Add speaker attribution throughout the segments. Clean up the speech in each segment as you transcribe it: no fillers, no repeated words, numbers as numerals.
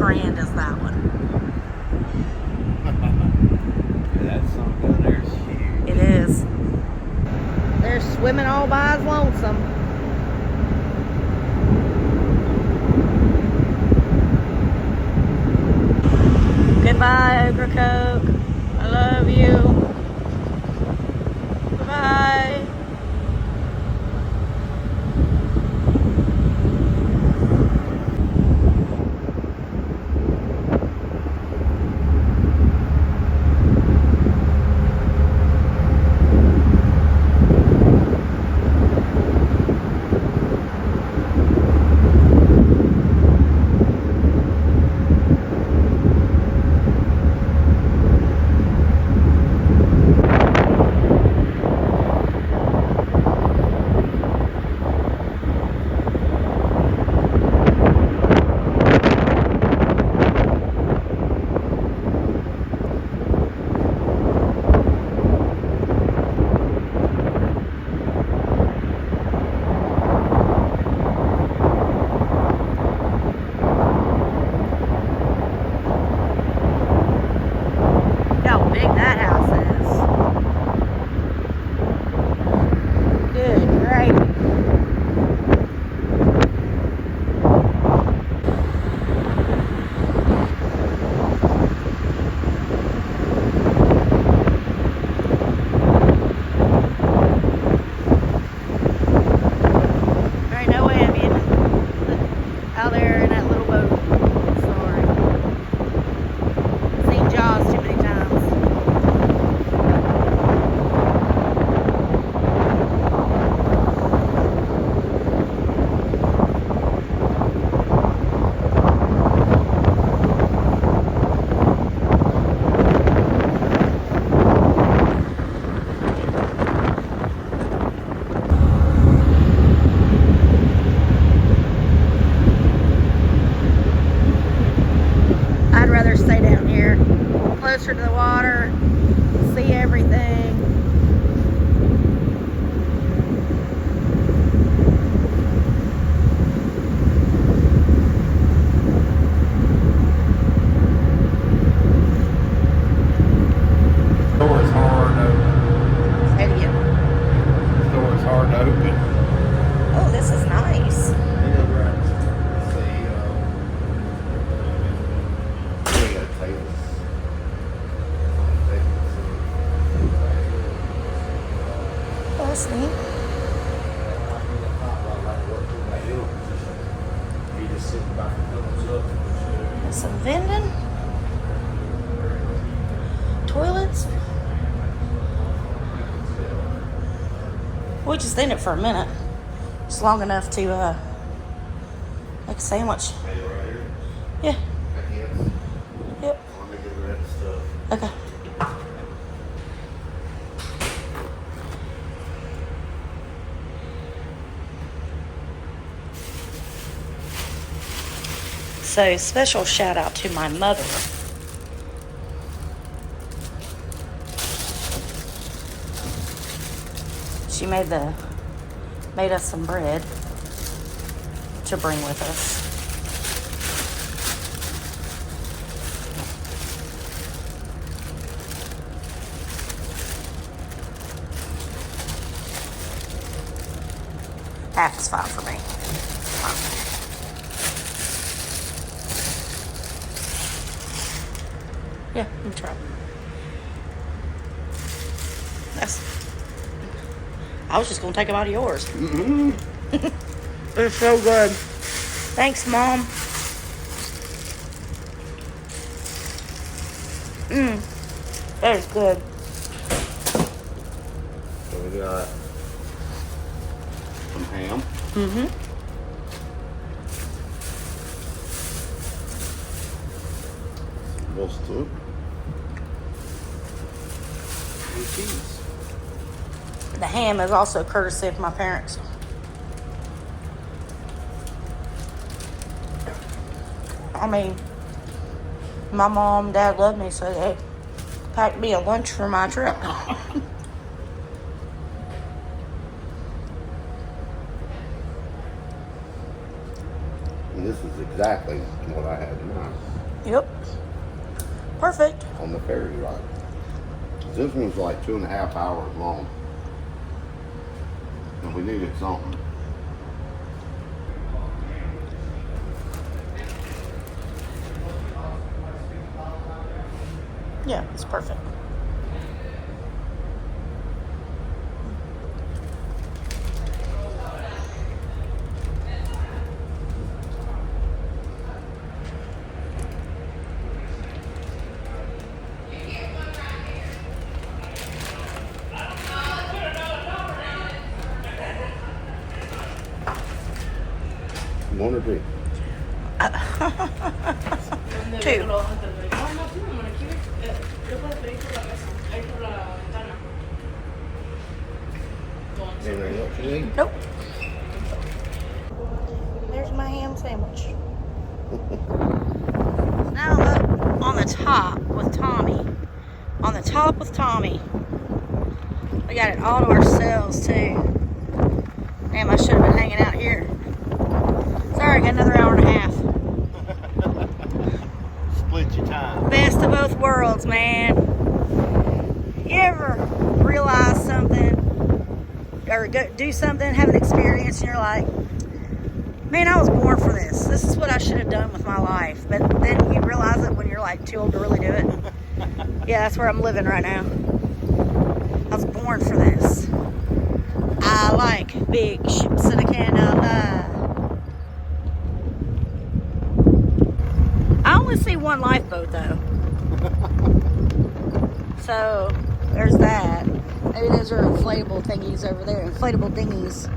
Speaker 1: grand is that one?
Speaker 2: That song down there is huge.
Speaker 1: It is. They're swimming all by his lonesome. Goodbye, Ocracoke. I love you. Bye. Closer to the water, see everything.
Speaker 2: Door is hard to open.
Speaker 1: Say it again.
Speaker 2: Door is hard to open.
Speaker 1: Oh, this is nice. That's neat. Some vending. Toilets. We just in it for a minute. It's long enough to make a sandwich. Yeah. Yep. Okay. So, special shout out to my mother. She made us some bread to bring with us. Half is fine for me. Fine. Yeah, let me try. I was just gonna take them out of yours. They're so good. Thanks, Mom. That is good.
Speaker 2: So we got some ham. Roasted. And cheese.
Speaker 1: The ham is also courtesy of my parents. I mean, my mom and dad loved me, so they packed me a lunch for my trip.
Speaker 2: And this is exactly what I had in mind
Speaker 1: Yep. Perfect.
Speaker 2: on the ferry ride. This one's like 2.5 hours long. And we needed something.
Speaker 1: Yeah, it's perfect.
Speaker 2: One or two?
Speaker 1: Two.
Speaker 2: Anything else you need?
Speaker 1: Nope. There's my ham sandwich. Now I'm up on the top with Tommy. On the top with Tommy. We got it all to ourselves too. Damn, I should have been hanging out here. Sorry, got another hour and a half.
Speaker 2: Split your time.
Speaker 1: Best of both worlds, man. You ever realize something or do something, have an experience, and you're like, man, I was born for this. This is what I should have done with my life. But then you realize it when you're like too old to really do it. Yeah, that's where I'm living right now. I was born for this. I like big ships in a candlelight. I only see one lifeboat though. So there's that. Maybe those are inflatable thingies over there. Inflatable dinghies.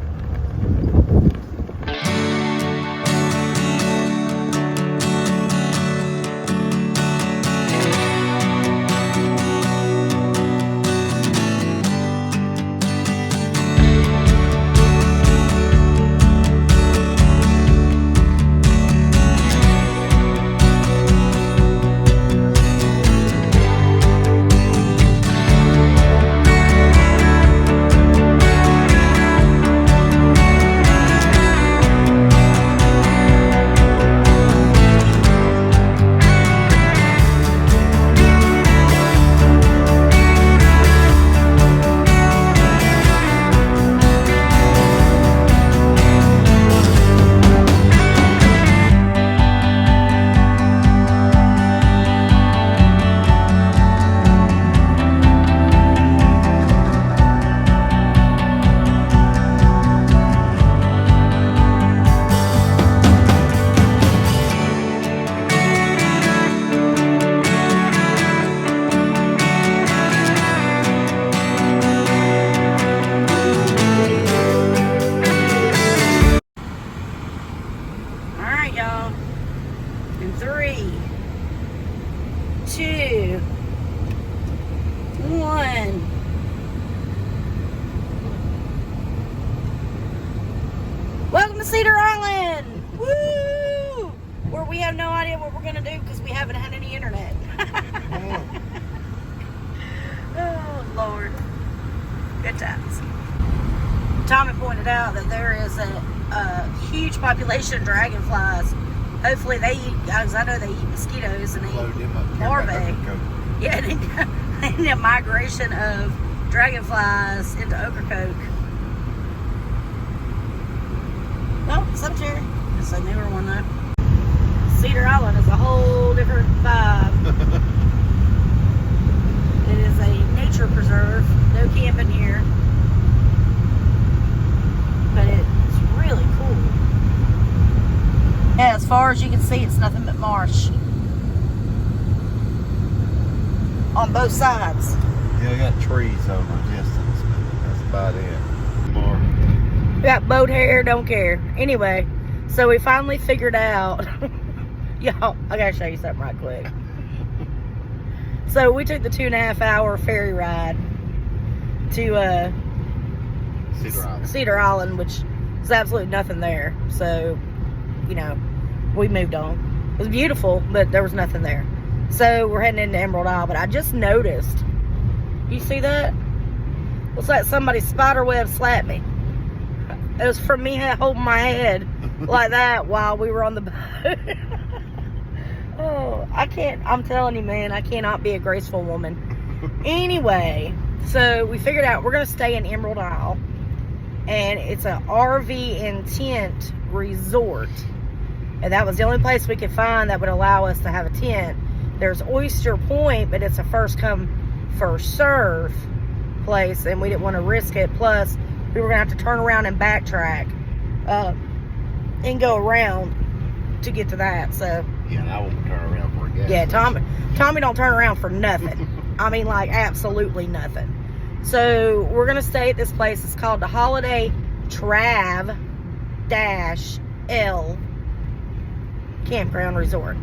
Speaker 1: Y'all, in 3, 2, 1. Welcome to Cedar Island. Woo! Where we have no idea what we're gonna do because we haven't had any internet. Oh Lord, good times. Tommy pointed out that there is a huge population of dragonflies. Hopefully they eat, because I know they eat mosquitoes and they eat larvae. Yeah, and a migration of dragonflies into Ocracoke. No, some cherry. It's a newer one though. Cedar Island is a whole different vibe. It is a nature preserve. No camping here. But it's really cool. Yeah, as far as you can see, it's nothing but marsh. On both sides.
Speaker 2: Yeah, I got trees over the distance, but that's about it. More.
Speaker 1: We got boat hair, don't care. Anyway, so we finally figured out. Y'all, I gotta show you something right quick. So we took the 2.5 hour ferry ride to Cedar Island, which is absolutely nothing there. So, you know, we moved on. It was beautiful, but there was nothing there. So we're heading into Emerald Isle, but I just noticed. You see that? Looks like somebody's spider web slapped me. It was from me holding my head. like that while we were on the boat. Oh, I can't. I'm telling you, man, I cannot be a graceful woman. Anyway, so we figured out we're going to stay in Emerald Isle. And it's an RV and tent resort. And that was the only place we could find that would allow us to have a tent. There's Oyster Point, but it's a first come, first serve place. And we didn't want to risk it. Plus, we were going to have to turn around and backtrack and go around to get to that. So
Speaker 2: yeah, I won't turn around for a gas.
Speaker 1: Yeah, Tommy don't turn around for nothing. I mean, like, absolutely nothing. So we're going to stay at this place. It's called the Holiday Trav-L Campground Resort.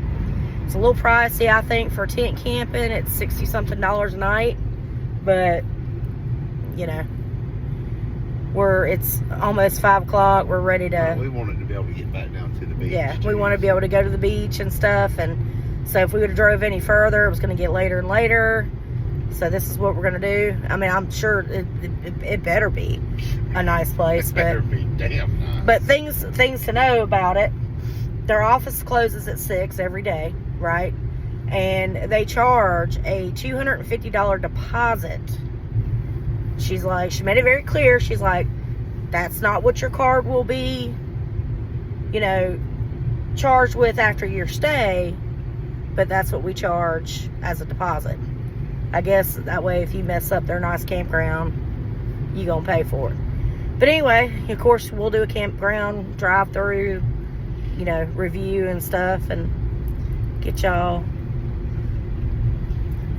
Speaker 1: It's a little pricey, I think, for tent camping. It's $60-something a night. But, you know, it's almost 5 o'clock. We're ready to...
Speaker 2: Well, we wanted to be able to get back down to the beach.
Speaker 1: Yeah, we want to be able to go to the beach and stuff. And so if we would have drove any further, it was going to get later and later. So this is what we're going to do. I mean, I'm sure it better be a nice place.
Speaker 2: It better be damn nice.
Speaker 1: But things to know about it. Their office closes at 6 every day, right? And they charge a $250 deposit. She made it very clear. She's like, that's not what your card will be, you know, charged with after your stay. But that's what we charge as a deposit. I guess that way if you mess up their nice campground, you gonna pay for it. But anyway, of course, we'll do a campground drive-through, you know, review and stuff, and get y'all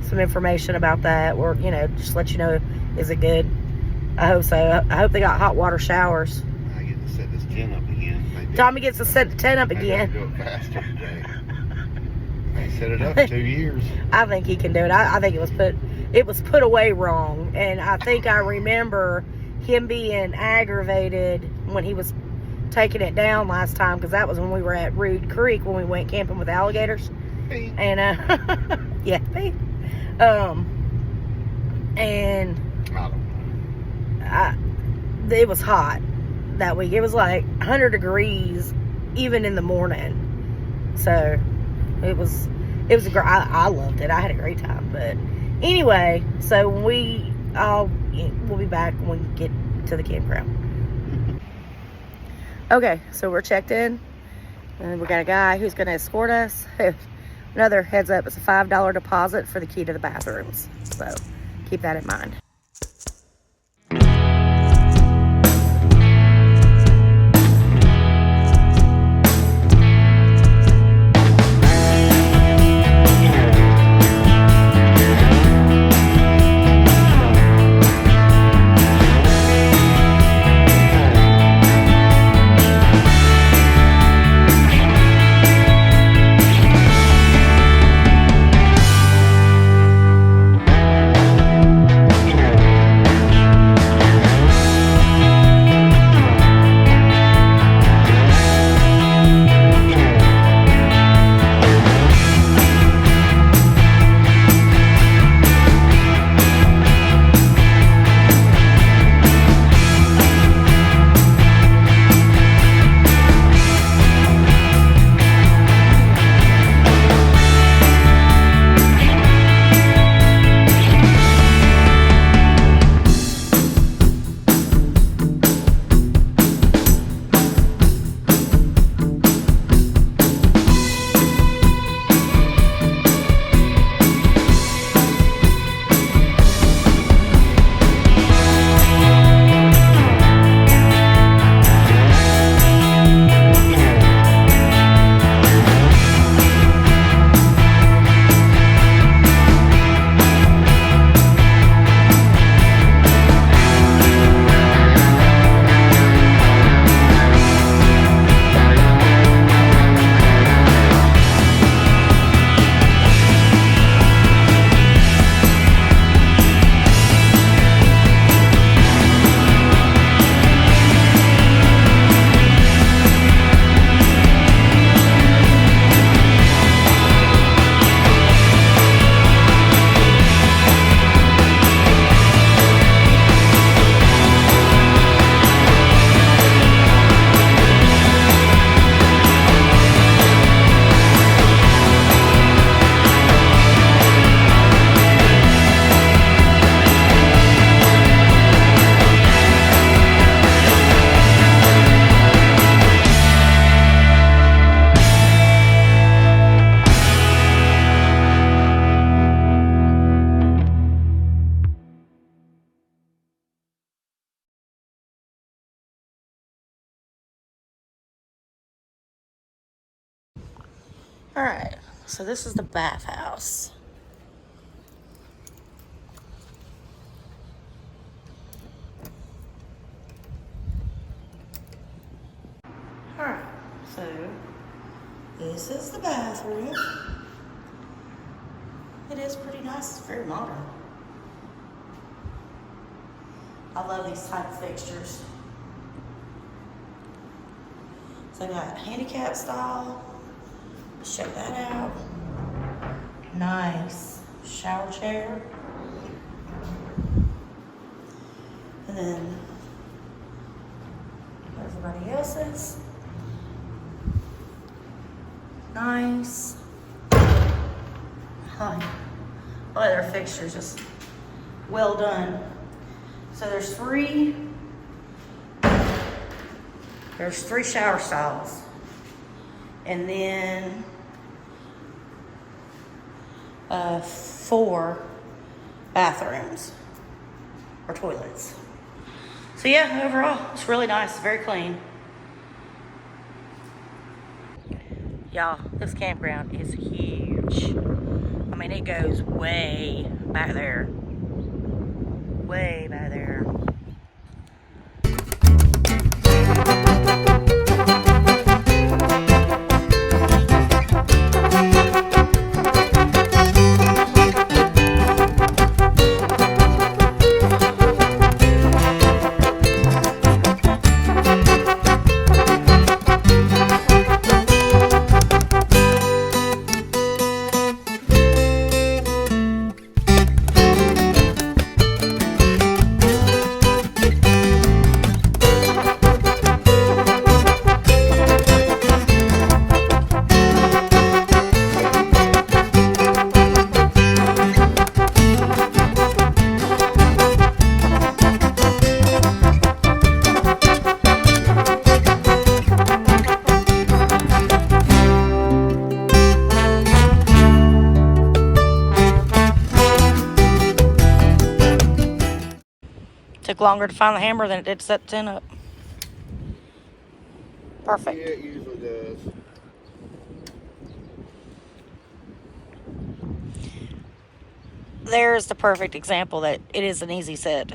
Speaker 1: some information about that, or, you know, just let you know, is it good? I hope so. I hope they got hot water showers.
Speaker 2: I get to set this tent up again.
Speaker 1: Tommy gets to set the tent up
Speaker 2: Maybe
Speaker 1: again.
Speaker 2: I can do it faster today. I set it up 2 years.
Speaker 1: I think he can do it. I think it was put away wrong, and I think I remember him being aggravated when he was taking it down last time, because that was when we were at Rude Creek when we went camping with alligators.
Speaker 2: Hey.
Speaker 1: And yeah, and it was hot that week. It was like 100 degrees even in the morning. So it was I loved it. I had a great time. But anyway, so we'll be back when we get to the campground. Okay, so we're checked in, and we got a guy who's going to escort us. Another heads up, it's a $5 deposit for the key to the bathrooms. So keep that in mind. All right, so this is the bathhouse. All right, so this is the bathroom. It is pretty nice. It's very modern. I love these type of fixtures. So I got handicap style. Let's check that out. Nice shower chair. And then everybody else's. Nice. Oh, their fixtures just well done. So there's three shower styles, and then 4 bathrooms or toilets. So yeah, overall it's really nice, very clean. Y'all, this campground is huge. I mean, it goes way back there. Way back there. Took longer to find the hammer than it did to set the tent up. Perfect.
Speaker 2: Yeah, it usually does.
Speaker 1: There's the perfect example that it is an easy set.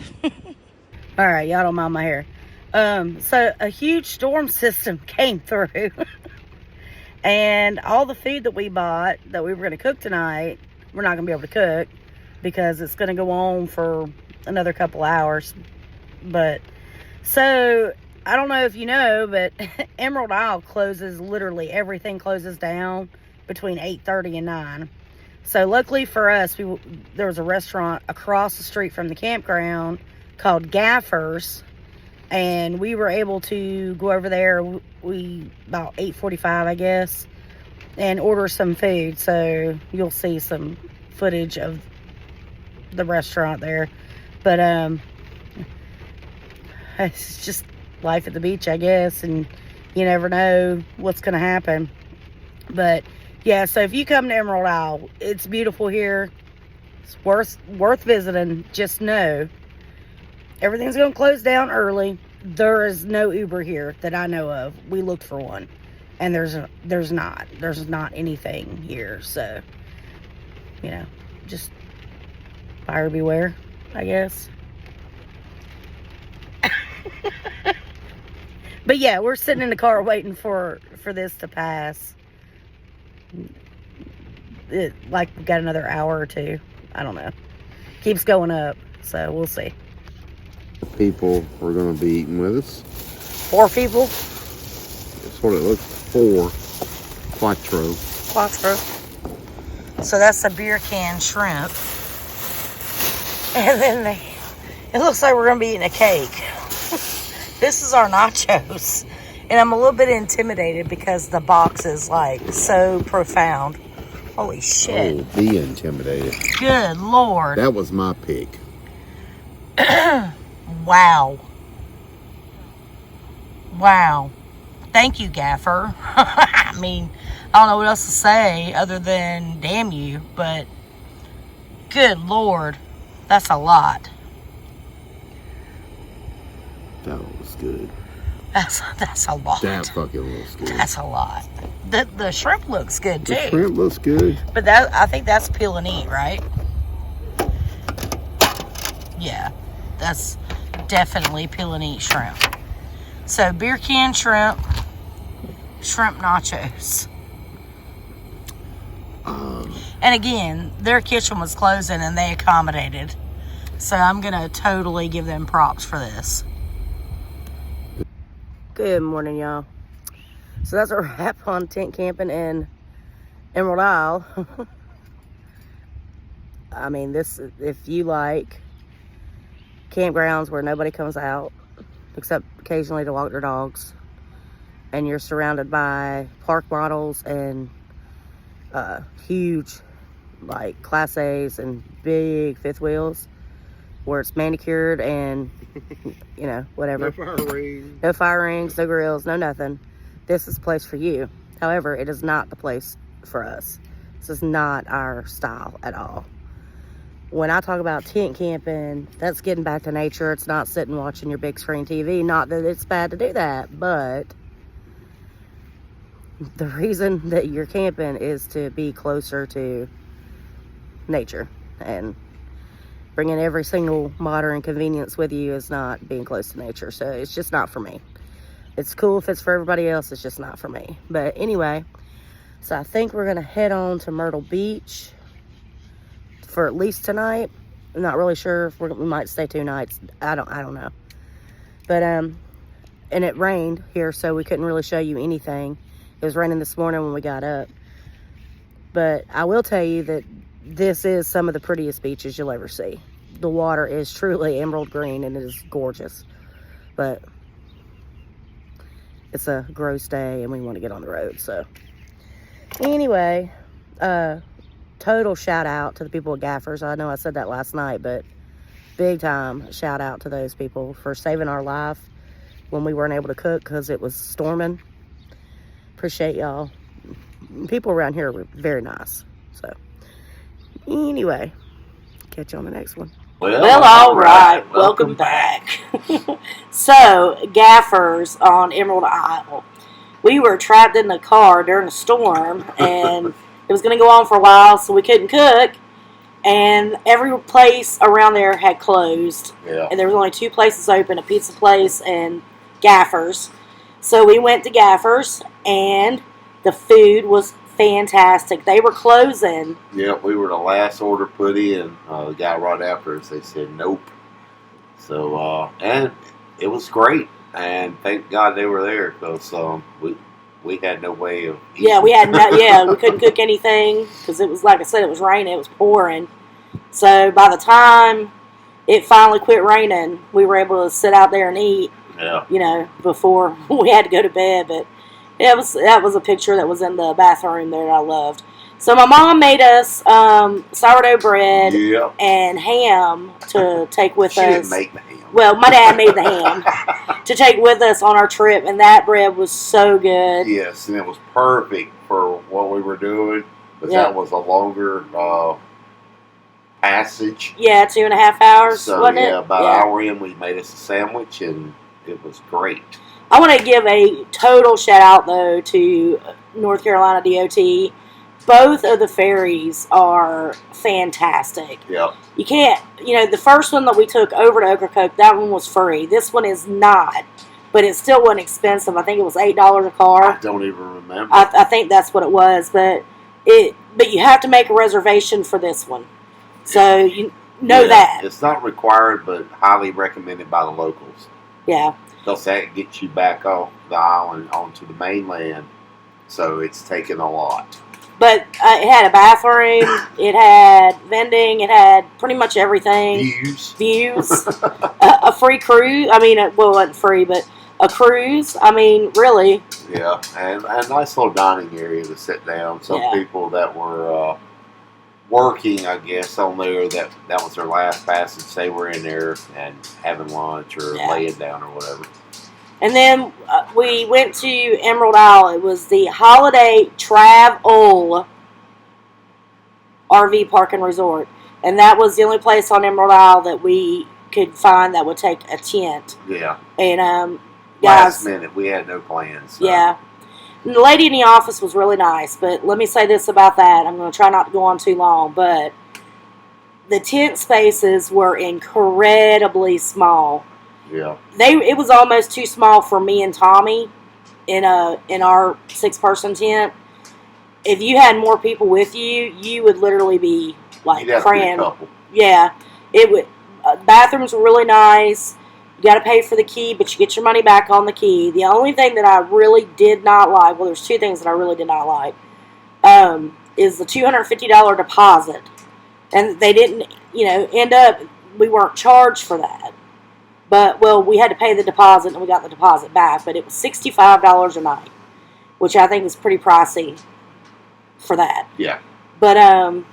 Speaker 1: All right, y'all don't mind my hair. So a huge storm system came through. And all the food that we bought that we were going to cook tonight, we're not going to be able to cook because it's going to go on for another couple hours. But so I don't know if you know, but Emerald Isle closes, literally everything closes down between 8:30 and 9. So luckily for us, there was a restaurant across the street from the campground called Gaffers, and we were able to go over there. We about 8:45, I guess, and order some food. So you'll see some footage of the restaurant there. But it's just life at the beach, I guess, and you never know what's going to happen. But yeah, so if you come to Emerald Isle, it's beautiful here. It's worth visiting. Just know everything's going to close down early. There is no Uber here that I know of. We looked for one, and there's not anything here. So, you know, just buyer beware, I guess. But yeah, we're sitting in the car waiting for this to pass. Like we've got another hour or two. I don't know. Keeps going up, so we'll see.
Speaker 2: People are going to be eating with us.
Speaker 1: 4 people?
Speaker 2: That's what it looks like. 4. Quattro.
Speaker 1: So that's a beer can shrimp. And then it looks like we're going to be eating a cake. This is our nachos. And I'm a little bit intimidated because the box is like so profound. Holy shit.
Speaker 2: Oh, be intimidated.
Speaker 1: Good Lord.
Speaker 2: That was my pick.
Speaker 1: Wow. Thank you, Gaffer. I mean, I don't know what else to say other than damn you, but good Lord, that's a lot.
Speaker 2: That was good.
Speaker 1: That's a lot.
Speaker 2: That fucking was good.
Speaker 1: That's a lot. The shrimp looks good too.
Speaker 2: The shrimp looks good.
Speaker 1: But that, I think that's peel and eat, right? Yeah, that's definitely peel and eat shrimp. So beer can shrimp, shrimp nachos. And again, their kitchen was closing and they accommodated. So I'm going to totally give them props for this. Good morning, y'all. So that's a wrap on tent camping in Emerald Isle. I mean, this, if you like campgrounds where nobody comes out except occasionally to walk their dogs, and you're surrounded by park bottles and huge like Class A's and big fifth wheels where it's manicured and you know, whatever. No fire rings, no grills, no nothing. This is the place for you. However, it is not the place for us. This is not our style at all. When I talk about tent camping, that's getting back to nature. It's not sitting watching your big screen TV. Not that it's bad to do that, but the reason that you're camping is to be closer to nature, and bringing every single modern convenience with you is not being close to nature. So it's just not for me. It's cool if it's for everybody else. It's just not for me. But anyway, so I think we're gonna head on to Myrtle Beach for at least tonight. I'm not really sure if we might stay 2 nights. I don't know. But and it rained here, so we couldn't really show you anything. It was raining this morning when we got up. But I will tell you that this is some of the prettiest beaches you'll ever see. The water is truly emerald green and it is gorgeous. But it's a gross day and we want to get on the road. So anyway, total shout out to the people at Gaffers. I know I said that last night, but big time shout out to those people for saving our life when we weren't able to cook because it was storming. Appreciate y'all. People around here were very nice. So anyway, catch you on the next one. Well, all right. Welcome back. So, Gaffers on Emerald Isle. We were trapped in the car during a storm, and it was going to go on for a while, so we couldn't cook. And every place around there had closed. Yeah. And there was only 2 places open, a pizza place and Gaffers. So we went to Gaffers, and the food was fantastic. They were closing.
Speaker 2: Yeah, we were the last order put in. The guy right after us, they said nope. So, and it was great. And thank God they were there because we had no way of eating.
Speaker 1: Yeah, we couldn't cook anything because it was, like I said, it was raining. It was pouring. So by the time it finally quit raining, we were able to sit out there and eat. Yeah. You know, before we had to go to bed. But that was a picture that was in the bathroom there that I loved. So my mom made us sourdough bread and ham to take with us.
Speaker 2: She didn't make the ham.
Speaker 1: Well, my dad made the ham to take with us on our trip, and that bread was so good.
Speaker 2: Yes, and it was perfect for what we were doing, but that was a longer passage.
Speaker 1: Yeah, 2.5 hours,
Speaker 2: so,
Speaker 1: wasn't it?
Speaker 2: About an hour in, we made us a sandwich, and it was great.
Speaker 1: I want to give a total shout out, though, to North Carolina DOT. Both of the ferries are fantastic. Yep. You can't, the first one that we took over to Ocracoke, that one was free. This one is not, but it still wasn't expensive. I think it was $8 a car.
Speaker 2: I don't even remember.
Speaker 1: I think that's what it was, but you have to make a reservation for this one. So you know that.
Speaker 2: It's not required, but highly recommended by the locals.
Speaker 1: Yeah.
Speaker 2: Because that gets you back off the island onto the mainland, so it's taken a lot.
Speaker 1: But it had a bathroom, it had vending, it had pretty much everything. Views. A free cruise. I mean, well, it wasn't free, but a cruise. I mean, really.
Speaker 2: Yeah, and a nice little dining area to sit down. Some people that were working, I guess, on there, that was their last passage. They were in there and having lunch or laying down or whatever.
Speaker 1: And then we went to Emerald Isle. It was the Holiday Trav-L RV Park and Resort. And that was the only place on Emerald Isle that we could find that would take a tent.
Speaker 2: Yeah.
Speaker 1: And,
Speaker 2: last minute, we had no plans. So.
Speaker 1: Yeah. And the lady in the office was really nice, but let me say this about that. I'm going to try not to go on too long, but the tent spaces were incredibly small.
Speaker 2: Yeah.
Speaker 1: It was almost too small for me and Tommy in our 6-person tent. If you had more people with you, you would literally be like crammed. Yeah, it would. Bathrooms were really nice. You got to pay for the key, but you get your money back on the key. The only thing that I really did not like, well, there's 2 things that I really did not like, is the $250 deposit. And they didn't, end up, we weren't charged for that. But, well, we had to pay the deposit, and we got the deposit back. But it was $65 a night, which I think is pretty pricey for that.
Speaker 2: Yeah.
Speaker 1: But, and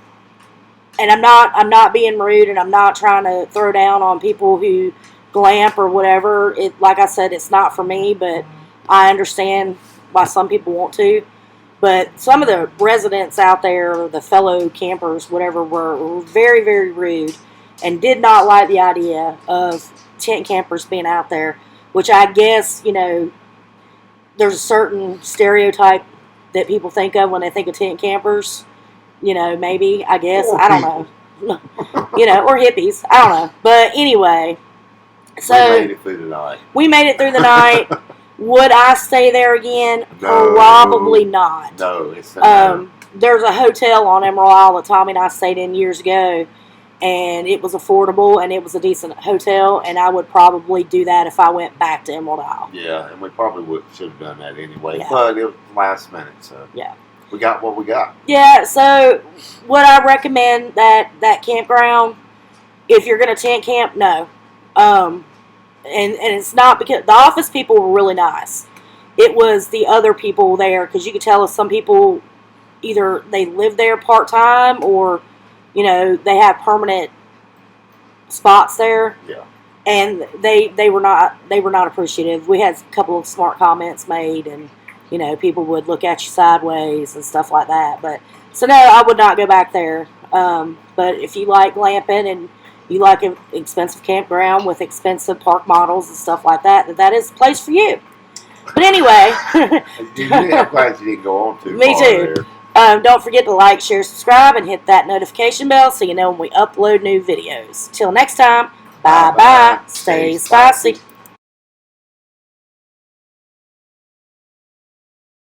Speaker 1: I'm not being rude, and I'm not trying to throw down on people who glamp or whatever. Like I said, it's not for me, but I understand why some people want to. But some of the residents out there, the fellow campers, whatever, were very, very rude and did not like the idea of tent campers being out there, which I guess, there's a certain stereotype that people think of when they think of tent campers. Maybe, I guess. I don't know. Or hippies. I don't know. But anyway, so
Speaker 2: we made it through the night.
Speaker 1: We made it through the night. Would I stay there again?
Speaker 2: No.
Speaker 1: Probably not.
Speaker 2: No, it's no.
Speaker 1: There's a hotel on Emerald Isle that Tommy and I stayed in years ago, and it was affordable, and it was a decent hotel, and I would probably do that if I went back to Emerald Isle.
Speaker 2: Yeah, and we probably should have done that anyway,
Speaker 1: Yeah.
Speaker 2: but it was last minute, so
Speaker 1: yeah,
Speaker 2: we got what we got.
Speaker 1: Yeah, so would I recommend that campground if you're going to tent camp? No. And it's not because the office people were really nice. It was the other people there, because you could tell some people either they live there part-time or, they have permanent spots there.
Speaker 2: Yeah.
Speaker 1: And they were not appreciative. We had a couple of smart comments made, and, people would look at you sideways and stuff like that. But so no, I would not go back there. But if you like glamping and you like an expensive campground with expensive park models and stuff like that, that is the place for you. But anyway.
Speaker 2: I'm glad you didn't go on too
Speaker 1: Me
Speaker 2: far
Speaker 1: too.
Speaker 2: there.
Speaker 1: Don't forget to like, share, subscribe, and hit that notification bell so you know when we upload new videos. Till next time, bye-bye. Stay spicy.